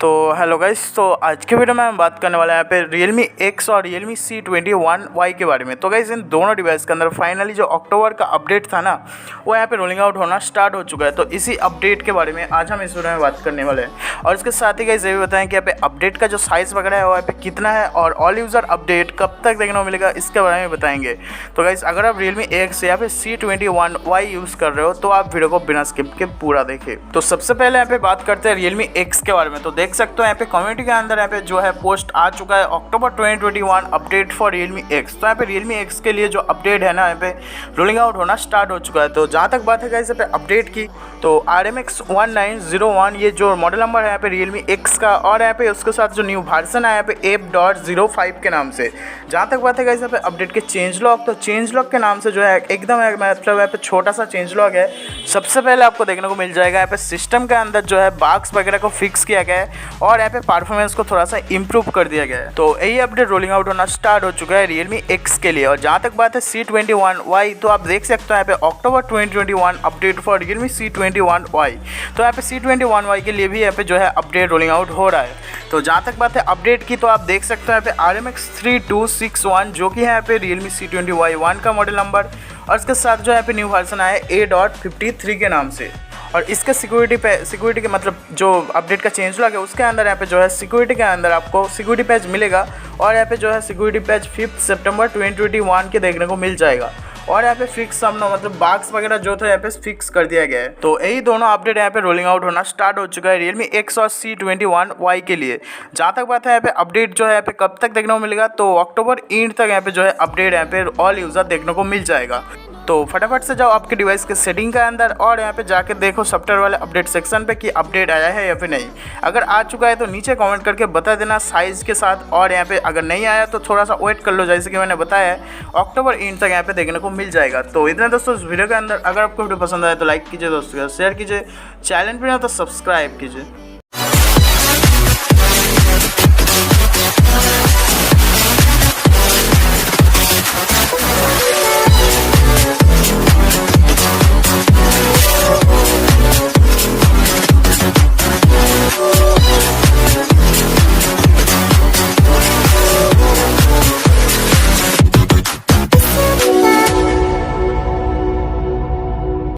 तो hello guys, तो आज के वीडियो में हम बात करने वाले हैं यहाँ पे Realme X और Realme C21Y के बारे में। तो गाइस इन दोनों डिवाइस के अंदर फाइनली जो अक्टूबर का अपडेट था ना, वो यहाँ पे रोलिंग आउट होना स्टार्ट हो चुका है। तो इसी अपडेट के बारे में आज हम इस वीडियो में बात करने वाले हैं और इसके साथ ही गाइस ये भी बताएं कि यहाँ पे अपडेट का जो साइज़ वगैरह है वो यहाँ पे कितना है और ऑल यूज़र अपडेट कब तक देखने को मिलेगा, इसके बारे में बताएंगे। तो गाइस अगर आप Realme X या फिर C21Y यूज़ कर रहे हो तो आप वीडियो को बिना स्किप के पूरा देखें। तो सबसे पहले यहाँ पे बात करते हैं Realme X के बारे में। तो देख सकते हो यहाँ पे कम्युनिटी के अंदर यहाँ पे जो है पोस्ट आ चुका है अक्टूबर 2021 अपडेट फॉर Realme X। तो यहाँ पे Realme X के लिए जो अपडेट है ना, यहाँ पे रोलिंग आउट होना स्टार्ट हो चुका है। तो जहाँ तक बात है गाइस यहाँ पे अपडेट की, तो RMX 1901 ये जो मॉडल नंबर है यहाँ पे Realme X का, और यहाँ पे उसके साथ जो न्यू वर्जन है यहाँ पे F.05 के नाम से। जहाँ तक बात है गाइस यहाँ पे अपडेट के चेंज लॉग, तो चेंज लॉग के नाम से जो है एकदम मतलब यहाँ पे छोटा सा चेंज लॉग है। सबसे पहले आपको देखने को मिल जाएगा यहाँ पे सिस्टम के अंदर जो है बग्स वगैरह को फिक्स किया गया है और यहाँ पे परफॉर्मेंस को थोड़ा सा इंप्रूव कर दिया गया है। तो यही अपडेट रोलिंग आउट होना स्टार्ट हो चुका है Realme X के लिए। और जहाँ तक बात है C21Y, तो आप देख सकते हो यहाँ पे अक्टूबर 2021 अपडेट फॉर Realme C21Y। तो यहाँ पे C21Y के लिए भी यहाँ पे जो है अपडेट रोलिंग आउट हो रहा है। तो जहाँ तक बात है अपडेट की, तो आप देख सकते हो यहाँ पे RMX 3261 जो कि है यहाँ पे Realme C21Y1 का मॉडल नंबर, और इसके साथ जो यहाँ पे न्यू वर्जन आया है A.53 के नाम से। और इसके सिक्योरिटी के मतलब जो अपडेट का चेंज लॉग है उसके अंदर यहाँ पे जो है सिक्योरिटी के अंदर आपको सिक्योरिटी पैच मिलेगा, और यहाँ पे जो है सिक्योरिटी पैच 5 सितंबर 2021 के देखने को मिल जाएगा। और यहाँ पे फिक्स सामना मतलब बग्स वगैरह जो था यहाँ पे फिक्स कर दिया गया है। तो यही दोनों अपडेट यहाँ पे रोलिंग आउट होना स्टार्ट हो चुका है Realme X और C21Y के लिए। जहाँ तक बात है यहाँ पे अपडेट जो है यहाँ पे कब तक देखने को मिलेगा, तो अक्टूबर एंड तक यहाँ पे जो है अपडेट यहाँ पे ऑल यूज़र देखने को मिल जाएगा। तो फटाफट से जाओ आपके डिवाइस के सेटिंग के अंदर और यहाँ पे जाके देखो सॉफ्टवेयर वाले अपडेट सेक्शन पे कि अपडेट आया है या फिर नहीं। अगर आ चुका है तो नीचे कमेंट करके बता देना साइज़ के साथ, और यहाँ पे अगर नहीं आया तो थोड़ा सा वेट कर लो, जैसे कि मैंने बताया है अक्टूबर एंड तक यहाँ पे देखने को मिल जाएगा। तो इतना दोस्तों इस वीडियो के अंदर। अगर आपको वीडियो पसंद आया तो लाइक कीजिए, दोस्तों शेयर कीजिए, चैनल पर ना तो सब्सक्राइब कीजिए।